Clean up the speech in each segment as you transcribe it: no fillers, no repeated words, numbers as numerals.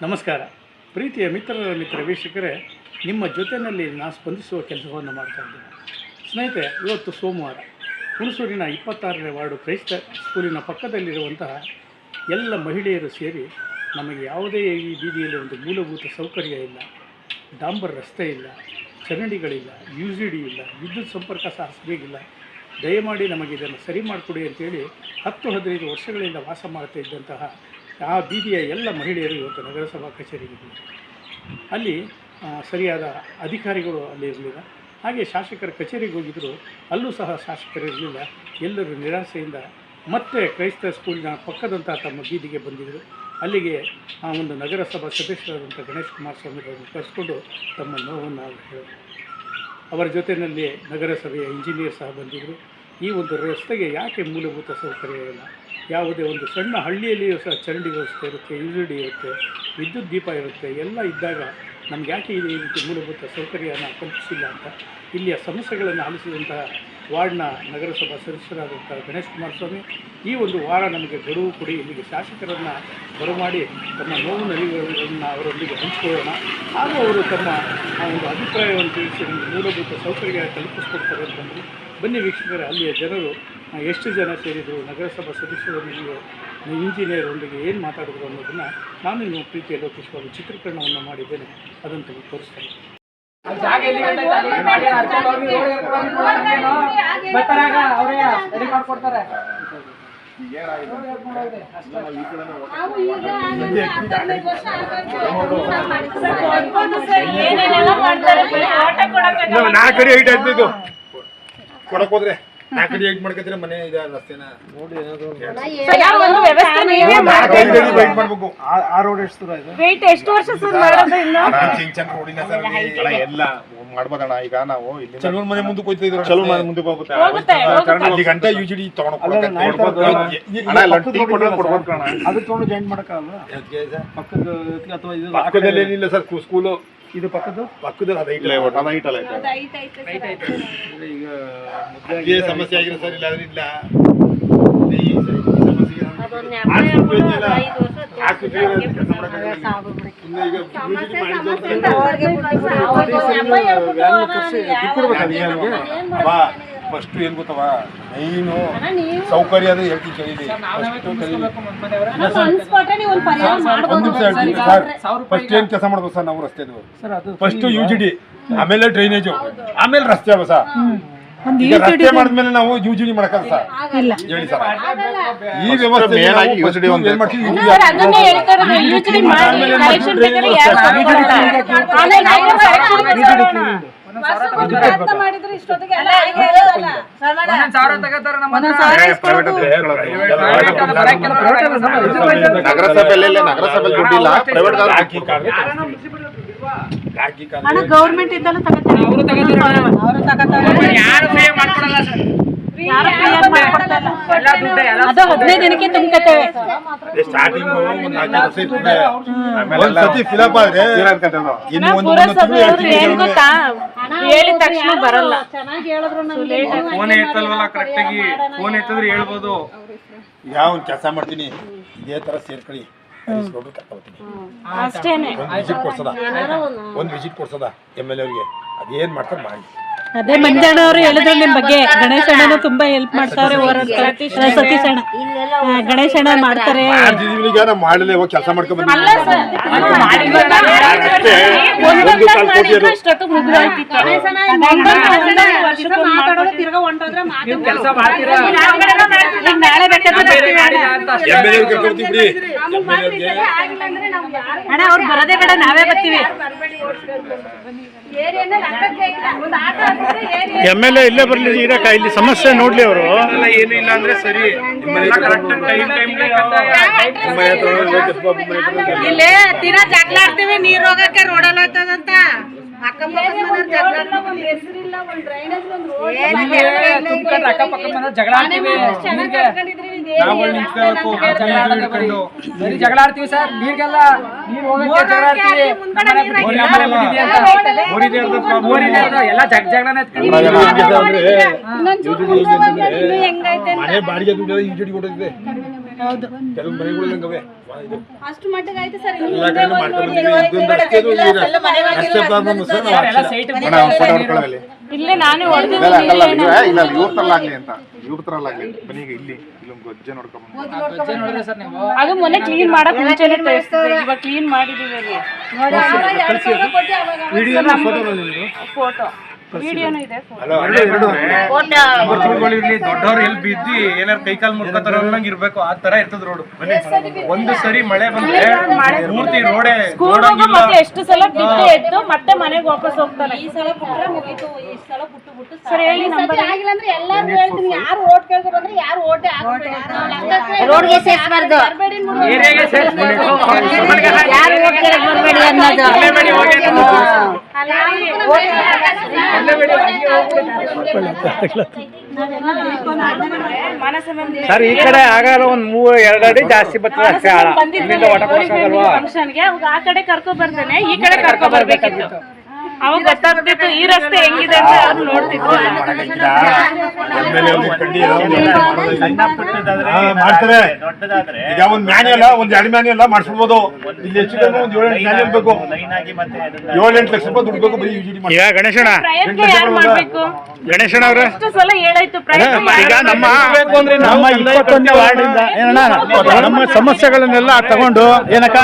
ನಮಸ್ಕಾರ. ಪ್ರೀತಿಯ ಮಿತ್ರ ವೀಕ್ಷಕರೇ, ನಿಮ್ಮ ಜೊತೆಯಲ್ಲಿ ನಾನು ಸ್ಪಂದಿಸುವ ಕೆಲಸವನ್ನು ಮಾಡ್ತಾ ಇದ್ದೇನೆ. ಸ್ನೇಹಿತರೆ, ಇವತ್ತು ಸೋಮವಾರ ಹುಣಸೂರಿನ 26ನೇ ವಾರ್ಡು ಕ್ರೈಸ್ತ ಸ್ಕೂಲಿನ ಪಕ್ಕದಲ್ಲಿರುವಂತಹ ಎಲ್ಲ ಮಹಿಳೆಯರು ಸೇರಿ ನಮಗೆ ಯಾವುದೇ ಈ ಬೀದಿಯಲ್ಲಿ ಒಂದು ಮೂಲಭೂತ ಸೌಕರ್ಯ ಇಲ್ಲ, ಡಾಂಬರ್ ರಸ್ತೆ ಇಲ್ಲ, ಚರಂಡಿಗಳಿಲ್ಲ, UGD ಇಲ್ಲ, ವಿದ್ಯುತ್ ಸಂಪರ್ಕ ಸಹ ಸರಿಯಾಗಿಲ್ಲ, ದಯಮಾಡಿ ನಮಗೆ ಇದನ್ನು ಸರಿ ಮಾಡಿಕೊಡಿ ಅಂತೇಳಿ 10-15 ವರ್ಷಗಳಿಂದ ವಾಸ ಮಾಡ್ತಾ ಇದ್ದಂತಹ ಆ ಬೀದಿಯ ಎಲ್ಲ ಮಹಿಳೆಯರು ಇವತ್ತು ನಗರಸಭಾ ಕಚೇರಿಗೆ ಬಂದರು. ಅಲ್ಲಿ ಸರಿಯಾದ ಅಧಿಕಾರಿಗಳು ಅಲ್ಲಿ ಇರಲಿಲ್ಲ. ಹಾಗೆ ಶಾಸಕರ ಕಚೇರಿಗೆ ಹೋಗಿದ್ದರು, ಅಲ್ಲೂ ಸಹ ಶಾಸಕರು ಇರಲಿಲ್ಲ. ಎಲ್ಲರೂ ನಿರಾಸೆಯಿಂದ ಮತ್ತೆ ಕ್ರೈಸ್ತ ಸ್ಕೂಲಿನ ಪಕ್ಕದಂಥ ತಮ್ಮ ಬೀದಿಗೆ ಬಂದಿದ್ದರು. ಅಲ್ಲಿಗೆ ಆ ಒಂದು ನಗರಸಭಾ ಸದಸ್ಯರಾದಂಥ ಗಣೇಶ್ ಕುಮಾರ್ ಸ್ವಾಮಿಗಳನ್ನು ಕರೆಸ್ಕೊಂಡು ತಮ್ಮ ನೋವನ್ನು ಹೇಳಿದರು. ಅವರ ಜೊತೆಯಲ್ಲಿ ನಗರಸಭೆಯ ಇಂಜಿನಿಯರ್ ಸಹ ಬಂದಿದ್ದರು. ಈ ಒಂದು ರಸ್ತೆಗೆ ಯಾಕೆ ಮೂಲಭೂತ ಸೌಕರ್ಯ ಇಲ್ಲ, ಯಾವುದೇ ಒಂದು ಸಣ್ಣ ಹಳ್ಳಿಯಲ್ಲಿಯೂ ಸಹ ಚರಂಡಿ ವ್ಯವಸ್ಥೆ ಇರುತ್ತೆ, UGD ಇರುತ್ತೆ, ವಿದ್ಯುತ್ ದೀಪ ಇರುತ್ತೆ, ಎಲ್ಲ ಇದ್ದಾಗ ನಮ್ಗೆ ಯಾಕೆ ಈ ರೀತಿ ಮೂಲಭೂತ ಸೌಕರ್ಯನ ಕಲ್ಪಿಸಿಲ್ಲ ಅಂತ ಇಲ್ಲಿಯ ಸಮಸ್ಯೆಗಳನ್ನು ಆಲಿಸಿದಂತಹ ವಾರ್ಡ್ನ ನಗರಸಭಾ ಸದಸ್ಯರಾದಂಥ ಗಣೇಶ್ ಕುಮಾರಸ್ವಾಮಿ ಈ ಒಂದು ವಾರ ನಮಗೆ ಗಡುವು ಕೊಡಿ, ಇಲ್ಲಿಗೆ ಶಾಸಕರನ್ನು ಬರಮಾಡಿ ತಮ್ಮ ನೋವು ನಲಿವುಗಳನ್ನು ಅವರೊಂದಿಗೆ ಹಂಚಿಕೊಳ್ಳೋಣ, ಹಾಗೂ ಅವರು ತಮ್ಮ ಒಂದು ಅಭಿಪ್ರಾಯವನ್ನು ತಿಳಿಸಿ ನಮಗೆ ಮೂಲಭೂತ ಸೌಕರ್ಯ ಕಲ್ಪಿಸ್ಕೊಡ್ತಾರೆ ಅಂತಂದರೆ ಬನ್ನಿ ವೀಕ್ಷಕರೇ. ಅಲ್ಲಿಯ ಜನರು ಎಷ್ಟು ಜನ ಸೇರಿದರು, ನಗರಸಭಾ ಸದಸ್ಯರೊಂದಿಗೆ ಇಂಜಿನಿಯರ್ ಒಂದಿಗೆ ಏನು ಮಾತಾಡಿದ್ರು ಅನ್ನೋದನ್ನು ನಾನು ನಿಮ್ಮ ಪ್ರೀತಿಯ ಲೋಕೇಶ್ವರ ಚಿತ್ರೀಕರಣವನ್ನು ಮಾಡಿದ್ದೇನೆ, ಅದನ್ನು ತಮಗೆ ತೋರಿಸ್ತೇನೆ. ಕೊಡಕ್ ಹೋದ್ರೆ ನಾಲ್ಕಡಿ ಏಟ್ ಮಾಡ್ಕತ್ತೀರ ಮನೆ ಇದೆ ರಸ್ತೆನ ನೋಡಿ ಮಾಡ್ಬೇಕು. ಆ ರೋಡ್ ಎಷ್ಟು ದೂರ ಇದೆ? ಎಷ್ಟು ವರ್ಷ ಸರ್ ಮಾಡೋದು ಇನ್ನು ಚಿಂಚನ್ ರೋಡಿನ ಸರ್ ಎಲ್ಲ ಮಾಡ್ಬೋದಣ್ಣ. ಈಗ ನಾವು ಇಲ್ಲಿ ಚಲೂರ್ ಮನೆ ಮುಂದಕ್ಕೆ ಹೋಗ್ತಿದ್ರು, ಚಲೂರ್ ಮನೆ ಮುಂದಕ್ಕೆ ಹೋಗುತ್ತೆ ಅಲ್ಲಿ ಗಂಟೆ UGD ತಗೊಂಡು ಅದು ತಗೊಂಡು ಜಾಯಿನ್ ಮಾಡಕ್ಕಾಗಲ್ಲ. ಅಥವಾ ಇದು ಪಕ್ಕದಲ್ಲಿ ಏನಿಲ್ಲ ಸರ್ ಸ್ಕೂಲು, ಇದು ಪಕ್ಕದಲ್ಲಿ ಈಗ ಸಮಸ್ಯೆ ಆಗಿರೋ ಸರ್. ಇಲ್ಲ ಇಲ್ಲ ಫಸ್ಟ್ ಏನ್ ಗೊತ್ತವ, ಮೈನು ಸೌಕರ್ಯ ಅದು ಹೇಳ್ತೀನಿ ಕೇಳಿದ್ವಿ. ಫಸ್ಟ್ ಏನ್ ಕೆಲಸ ಮಾಡ್ಬೋದು ಸರ್ ನಾವು ರಸ್ತೆದು? ಫಸ್ಟ್ UGD, ಆಮೇಲೆ ಡ್ರೈನೇಜು, ಆಮೇಲೆ ರಸ್ತೆ ಅವ ಸರ್. ರಸ್ತೆ ಮಾಡಿದ್ಮೇಲೆ ನಾವು UGD ಮಾಡಕ್ಕಲ್ಲ ಸರ್, ಹೇಳಿ ಸರ್. ಈ ವ್ಯವಸ್ಥೆ ಗೌರ್ಮೆಂಟ್ ಇದ್ದಲ್ಲ ಅದು 15 ದಿನಕ್ಕೆ ತುಂಬ್ಕತ್ತೇವೆ. ಏನ್ ಗೊತ್ತಾ, ಹೇಳಿದ ತಕ್ಷಣ ಬರಲ್ಲ. ಯಾವ ಕೆಲಸ ಮಾಡ್ತೀನಿ ಇದೇ ತರ ಸೇರ್ಕೊಳ್ಳಿ, ಅಷ್ಟೇನೆ. ಒಂದು ವಿಸಿಟ್ ಕೊಡ್ಸದ MLA ಅವ್ರಿಗೆ, ಅದೇನ್ ಮಾಡ್ತಾರೆ ಮಾಡಿ. ಅದೇ ಮಂಜಣ್ಣ ಅವರು ಹೇಳಿದ್ರು ನಿಮ್ ಬಗ್ಗೆ. ಗಣೇಶ್ ಅಣ್ಣನು ತುಂಬಾ ಹೆಲ್ಪ್ ಮಾಡ್ತಾರೆ, ಸತೀಶ್ ಅಣ್ಣ, ಗಣೇಶ್ ಅಣ್ಣ ಮಾಡ್ತಾರೆ. ಮಾಡಲೇ ಹೋಗಿ ಕೆಲಸ ಮಾಡ್ಕೊಂಡ್ ಬಂದ ಅಣ್ಣ ಅವ್ರು ಬರೋದೇ ಬೇಡ, ನಾವೇ ಬರ್ತೀವಿ. MLA ಇಲ್ಲೇ ಬರಲಿ, ಇರಕ ಇಲ್ಲಿ ಸಮಸ್ಯೆ ನೋಡ್ಲಿ ಅವರು. ಏನು ಇಲ್ಲ ಅಂದ್ರೆ ಸರಿ. ಇಲ್ಲೇ ದಿನ ಜಗಳ ಆಡ್ತೀವಿ, ನೀರ್ ಹೋಗಕ್ಕೆ ರೋಡಲ್ಲಿ ಹೋಗ್ತದಂತ ಜಗಳ ಆಡ್ತೀವಿ ಸರ್. ನೀರ್ಗೆಲ್ಲ ನೀರ್ ಹೋಗಕ್ಕೆ ಜಗಳ ಆಡ್ತೀವಿ, ಎಲ್ಲ ಜಗಳನೆ. ಮನೆ ಬಾಡಿಗೆ ದುಡ್ಡು UGD ಕೊಟ್ಟಿದೆ. ಹೌದು. ಕೆಲವು ಮನೆಗಳು ನಂಗವೆ ಅಷ್ಟು ಮಟ್ಟಿಗೆ ಆಯ್ತು ಸರ್. ಎಲ್ಲ ಕಡೆ ಮಾಡ್ಕೊಂಡು ಇದೊಂದು ರಸ್ತೆದು ಈ ರಸ್ತೆ ಪ್ರಾಬ್ಲಮ್ ಸರ್ ನಾವು ಎಲ್ಲ ಸೈಟ್ ಫೋಟೋ ಹೊಡ್ಕೊಳ್ಳೋದಲ್ಲಿ ಇಲ್ಲೇ ನಾನೇ ಹೊಡೆದಿದ್ದೀನಿ ಇಲ್ಲ ಇವ್ರ ತರಲಾಗ್ಲಿ ಅಂತ ಇವ್ರ ತರಲಾಗ್ಲಿ ಬನ್ನಿ ಈಗ ಇಲ್ಲಿ ಇಲ್ಲೊಂದು ಗೊಜ್ಜೆ ನೋಡ್ಕೊಂಡು ನೋಡಿದ್ರೆ ಸರ್ ನೀವು ಅದು ಮೊನ್ನೆ ಕ್ಲೀನ್ ಮಾಡಕ್ ಮುಂಚೆನೆ ತೋರಿಸ್ತಿದ್ದೆ, ಇವಾಗ ಕ್ಲೀನ್ ಮಾಡಿದೀವಿ ಅಲ್ಲಿ. ಫೋಟೋ ವಿಡಿಯೋನು ಇದೆ. ಇರ್ಲಿ ದೊಡ್ಡವ್ರು ಎಲ್ಲಿ ಬಿದ್ದಿ ಏನಾರು ಕೈಕಾಲ್ ಮುರ್ಕೋತಾರ ಅನ್ನಂಗ್ ಇರ್ಬೇಕು, ಆ ತರ ಇರ್ತದ ರೋಡ್. ಒಂದು ಸರಿ ಮಳೆ ಬಂದ್ರೆ ಪೂರ್ತಿ ರೋಡೇ ಸ್ಕೂಲ್ ಹೋಗೋ ಮತ್ತೆ ಎಷ್ಟು ಸಲ ಬಿದ್ದು ಎದ್ದು ಮತ್ತೆ ಮನೆಗೆ ವಾಪಸ್ ಹೋಗ್ತಾರೆ. ಈ ಸಲ ಬಿಟ್ರೆ ಮುಗೀತು, ಈ ಸಲ ಬಿಟ್ಟು ಸರ್ ಹೇಳಿ ನಂಬರ್. ಆಗಿಲ್ಲ ಅಂದ್ರೆ ಎಲ್ಲಾರು ಹೇಳ್ತೀನಿ, ಯಾರು ಓಟ್ ಕೇಳ್ತಾರೆ ಅಂದ್ರೆ ಯಾರು ಓಟೇ ಹಾಕ್ಬೇಡಿ, ರೋಡ್ಗೆ ಸೇರಿಸಬಾರ್ದು, ಏರಿಯಾಗೆ ಸೇರಿಸ್ಬೇಕು. ಯಾರು ಓಟ್ ಕೇಳಕ್ ಬರಬೇಡಿ ಅನ್ನೋದು. ಸರ್ ಈ ಕಡೆ ಆಗಲ್ಲ ಒಂದ್ 2 ಅಡಿ ಜಾಸ್ತಿ ಬರ್ತದೆ ಅಷ್ಟೇ ಆಳ. ಫಂಕ್ಷನ್ಗೆ ಆ ಕಡೆ ಕರ್ಕೊ ಬರ್ತಾನೆ, ಈ ಕಡೆ ಕರ್ಕೊ ಬರ್ಬೇಕಿತ್ತು. ಅವಾಗ ಗೊತ್ತಾಗ್ತಿತ್ತು ಈ ರಸ್ತೆ ಹೆಂಗಿದೆ ಅಂತ ಅವ್ರು ನೋಡ್ತಿದ್ರು. ಮಾಡ್ತಾರೆ. ಈಗ ಒಂದ್ ಮ್ಯಾನ್ಯಲ್ ಒಂದ್ 2 ಮ್ಯಾನ್ಯಲ್ ಮಾಡಿಸ್ಬೋದು. ಇಲ್ಲಿ ಹೆಚ್ಚು ಕಡಿಮೆ ಒಂದ್ 7-8 ಮ್ಯಾನ್ಯಲ್ ಬೇಕು, 7-8 ಲಕ್ಷ ರೂಪಾಯಿ ದುಡ್ಡು ಬೇಕು ಬರೀ ಯುಜಿಡಿ ಮಾಡಿ. ಈಗ ಗಣೇಶಣ್ಣ ಪ್ರಯತ್ನ ಯಾರು ಮಾಡ್ಬೇಕು? ಗಣೇಶಣ್ಣ ಅವ್ರೆ ಎಷ್ಟು ಸಲ ಹೇಳಾಯ್ತು ಪ್ರಯತ್ನ ಈಗ ನಮ್ಮ 21ನೇ ವಾರ್ಡಿಂದ ಏನಣ್ಣ ನಮ್ಮ ಸಮಸ್ಯೆಗಳನ್ನೆಲ್ಲ ತಗೊಂಡು ಏನಕ್ಕ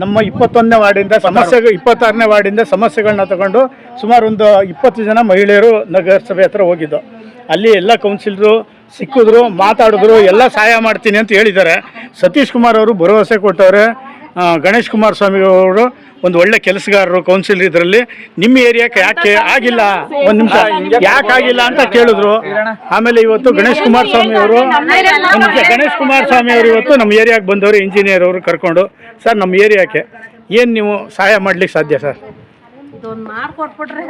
ನಮ್ಮ 21ನೇ ವಾರ್ಡಿಂದ ಸಮಸ್ಯೆ 26ನೇ ವಾರ್ಡಿಂದ ಸಮಸ್ಯೆಗಳನ್ನ ತಗೊಂಡು ಸುಮಾರು ಒಂದು 20 ಜನ ಮಹಿಳೆಯರು ನಗರಸಭೆ ಹತ್ರ ಹೋಗಿದ್ದು. ಅಲ್ಲಿ ಎಲ್ಲ ಕೌನ್ಸಿಲರು ಸಿಕ್ಕಿದ್ರು, ಮಾತಾಡಿದ್ರು, ಎಲ್ಲ ಸಹಾಯ ಮಾಡ್ತೀನಿ ಅಂತ ಹೇಳಿದ್ದಾರೆ. ಸತೀಶ್ ಕುಮಾರ್ ಅವರು ಭರವಸೆ ಕೊಟ್ಟವ್ರೆ. ಗಣೇಶ್ ಕುಮಾರ್ ಸ್ವಾಮಿ ಅವರು ಒಂದು ಒಳ್ಳೆ ಕೆಲಸಗಾರರು ಕೌನ್ಸಿಲ್ ಇದರಲ್ಲಿ. ನಿಮ್ಮ ಏರಿಯಾಕ್ಕೆ ಯಾಕೆ ಆಗಿಲ್ಲ, ಒಂದು ನಿಮಿಷ ಯಾಕೆ ಆಗಿಲ್ಲ ಅಂತ ಕೇಳಿದ್ರು. ಆಮೇಲೆ ಇವತ್ತು ಗಣೇಶ್ ಕುಮಾರ್ ಸ್ವಾಮಿ ಅವರು ಇವತ್ತು ನಮ್ಮ ಏರಿಯಾಗೆ ಬಂದವರು, ಇಂಜಿನಿಯರ್ ಅವರು ಕರ್ಕೊಂಡು, ಸರ್ ನಮ್ಮ ಏರಿಯಾಕ್ಕೆ ಏನು ನೀವು ಸಹಾಯ ಮಾಡ್ಲಿಕ್ಕೆ ಸಾಧ್ಯ ಸರ್? ಮಾಡ್ಕೊಟ್ಬಿಟ್ರೆ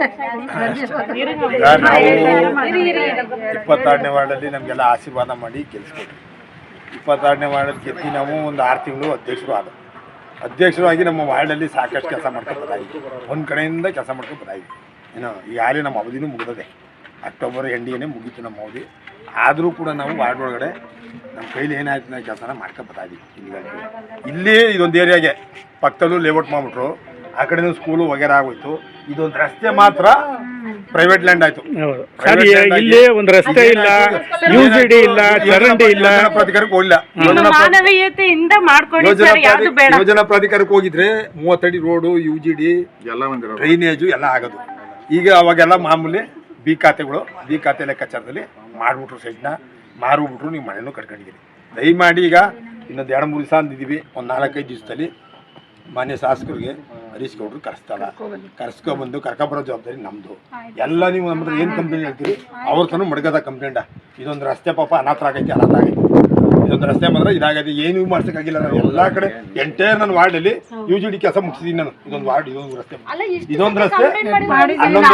ನಾವು 26ನೇ ವಾರ್ಡಲ್ಲಿ ನಮಗೆಲ್ಲ ಆಶೀರ್ವಾದ ಮಾಡಿ ಗೆಲ್ಲಿಸ್ಕೊಟ್ರು. 26ನೇ ವಾರ್ಡಲ್ಲಿ ಗೆದ್ದು ನಾವು ಒಂದು 6 ತಿಂಗಳು ಅಧ್ಯಕ್ಷರಾಗಿ ನಮ್ಮ ವಾರ್ಡಲ್ಲಿ ಸಾಕಷ್ಟು ಕೆಲಸ ಮಾಡ್ಕೊಂಡು ಬರಾಯಿತು. ಒಂದು ಕಡೆಯಿಂದ ಕೆಲಸ ಮಾಡ್ಕೊಂಡು ಬರಾಯಿತು. ಏನೋ ಈಗಾಗಲೇ ನಮ್ಮ ಅವಧಿನೂ ಮುಗಿದದೆ, ಅಕ್ಟೋಬರ್ ಎಂಡಿಗೆ ಮುಗೀತು ನಮ್ಮ ಅವಧಿ. ಆದರೂ ಕೂಡ ನಾವು ವಾರ್ಡ್ ಒಳಗಡೆ ನಮ್ಮ ಕೈಲಿ ಏನಾಯ್ತು ನಾವು ಕೆಲಸನ ಮಾಡ್ಕೊಂಡು ಬರ್ತಾಯಿದ್ದೀವಿ. ಇಲ್ಲಿ ಇದೊಂದು ಏರಿಯಾಗೆ ಪಕ್ಕದಲ್ಲೂ ಲೇಔಟ್ ಮಾಡಿಬಿಟ್ರು, ಆ ಕಡೆನೂ ಸ್ಕೂಲು ವಗೇರ ಆಗೋಯ್ತು. ಇದೊಂದು ರಸ್ತೆ ಮಾತ್ರ ಪ್ರೈವೇಟ್ ಲ್ಯಾಂಡ್ ಆಯ್ತು. ಇಲ್ಲಿ ಒಂದು ರಸ್ತೆ ಇಲ್ಲ, ಯುಜಿಡಿ ಇಲ್ಲ, ಚರಂಡಿ ಇಲ್ಲ, ಪ್ರಾಧಿಕಾರಕ್ಕೆ ಹೋಗಿಲ್ಲ. ಮಾನವೀಯತೆಯಿಂದ ಮಾಡ್ಕೊಂಡು ಸರ್, ಯಾವುದು ಬೇಡ. ಯೋಜನಾ ಪ್ರಾಧಿಕಾರಕ್ಕೆ ಹೋಗಿದ್ರೆ 30 ಅಡಿ ರೋಡು, ಯುಜಿಡಿ ಎಲ್ಲ ಒಂದು ಡ್ರೈನೇಜು ಎಲ್ಲ ಆಗೋದು. ಈಗ ಅವಾಗೆಲ್ಲ ಮಾಮೂಲಿ ಬಿ ಖಾತೆ ಲೆಕ್ಕಾಚಾರದಲ್ಲಿ ಮಾಡಿಬಿಟ್ರು, ಸೈಡ್ನ ಮಾರುಬಿಟ್ರು, ನೀವು ಮನೆಯೂ ಕಟ್ಕೊಂಡಿದ್ದೀರಿ. ದಯಮಾಡಿ ಈಗ ಇನ್ನೊಂದು 2-3 ದಿವಸ ಅಂದಿದ್ದೀವಿ, ಒಂದು 4-5 ದಿವಸದಲ್ಲಿ ಮಾನ್ಯ ಶಾಸಕರಿಗೆ ಹರೀಶ್ ಗೌಡ್ರು ಕರ್ಸ್ಕೊಬಂದು ಕರ್ಕೊಬರೋ ಜವಾಬ್ದಾರಿ ನಮ್ಮದು. ಎಲ್ಲ ನೀವು ನಮ್ಮ ಹತ್ರ ಏನು ಕಂಪ್ಲೇಂಟ್ ಹೇಳ್ತೀರಿ ಅವ್ರ ತನೂ ಮಡ್ಗದ ಕಂಪ್ಲೇಂಟ. ಇದೊಂದು ರಸ್ತೆ ಪಾಪ ಅನಾಥರಾಗೈತೆ. ಇದೊಂದು ರಸ್ತೆ ಮಾತ್ರ ಇದಾಗೈತೆ, ಏನು ಮಾಡ್ಸೋಕ್ಕಾಗಿಲ್ಲ. ನಾನು ಎಲ್ಲ ಕಡೆ ಎಂಟೈರ್ ನನ್ನ ವಾರ್ಡಲ್ಲಿ ಯುಜಿಡಿ ಕೆಲಸ ಮುಗಿಸಿದ್ದೀನಿ ನಾನು. ಇದೊಂದು ವಾರ್ಡ್, ಇದೊಂದು ರಸ್ತೆ, ಇದೊಂದು ರಸ್ತೆ, ಅಲ್ಲೊಂದು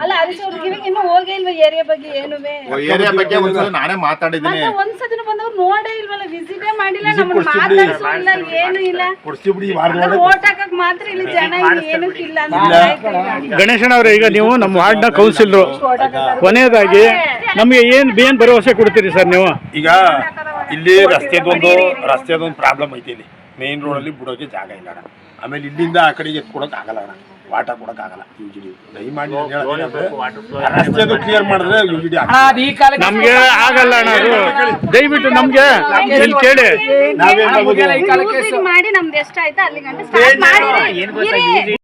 ಅಲ್ಲ ಹರೀಶ್ ಅವ್ರಿಗೆ ಇನ್ನೂ ಹೋಗೇ ಇಲ್ವಾ ಏರಿಯಾ ಬಗ್ಗೆ? ಏರಿಯಾ ಬಗ್ಗೆ ಒಂದ್ಸಲ ನಾನೇ ಮಾತಾಡಿದ್ದೀನಿ. ಒಂದ್ಸತಿನ ಬಂದವ್ರು ನೋಡೇ ಇಲ್ವಲ್ಲ, ವಿಸಿಟೇ ಮಾಡಿಲ್ಲ, ನಮ್ಮನ್ನ ಮಾತಾಡ್ಸೂ ಇಲ್ಲ, ಏನು ಇಲ್ಲ. ಓಟ್ ಹಾಕಕ್ ಮಾತ್ರ ಇಲ್ಲಿ ಜನ ಏನು ಇಲ್ಲ. ಗಣೇಶಣ್ಣ ಅವರೇ, ಈಗ ನೀವು ನಮ್ಮ ವಾರ್ಡ್ನ ಕೌನ್ಸಿಲರು, ಕೊನೆಯದಾಗಿ ನಮಗೆ ಏನು ಭರವಸೆ ಕೊಡ್ತೀರಿ ಸರ್ ನೀವು? ಈಗ ಇಲ್ಲಿ ರಸ್ತೆದೊಂದು ಪ್ರಾಬ್ಲಮ್ ಐತಿ. ಇಲ್ಲಿ ಮೇನ್ ರೋಡಲ್ಲಿ ಬಿಡೋಕೆ ಜಾಗ ಇಲ್ಲ ಅಣ್ಣ. ಆಮೇಲೆ ಇಲ್ಲಿಂದ ಆ ಕಡೆಗೆ ಎತ್ಕೊಡೋಕೆ ಆಗಲ್ಲ ಅಣ್ಣ, ವಾಟ ಕೊಡೋಕ್ಕಾಗಲ್ಲ. ಯುಜಿಡಿ ದಯಮಾಡಿ ರಸ್ತೆದು ಕ್ಲಿಯರ್ ಮಾಡಿದ್ರೆ ಯುಜಿಡಿ ನಮ್ಗೆ ಆಗಲ್ಲ ಅಣ್ಣ. ಅದು ದಯವಿಟ್ಟು ನಮ್ಗೆ ಇಲ್ಲಿ ಕೇಳಿ, ಮಾಡಿ ನಮ್ದು ಎಷ್ಟಾಯ್ತು ಅಲ್ಲಿ ಗಂಟೆ ಸ್ಟಾರ್ಟ್ ಮಾಡಿ.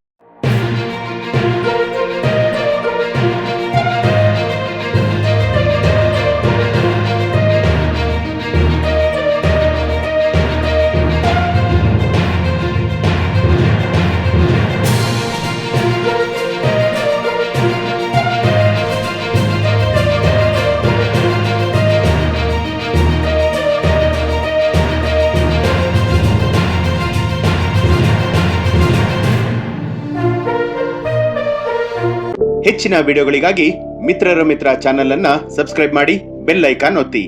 ಹೆಚ್ಚಿನ ವಿಡಿಯೋಗಳಿಗಾಗಿ ಮಿತ್ರರ ಮಿತ್ರ ಚಾನೆಲ್ ಅನ್ನ ಸಬ್ಸ್ಕ್ರೈಬ್ ಮಾಡಿ, ಬೆಲ್ ಐಕಾನ್ ಒತ್ತಿ.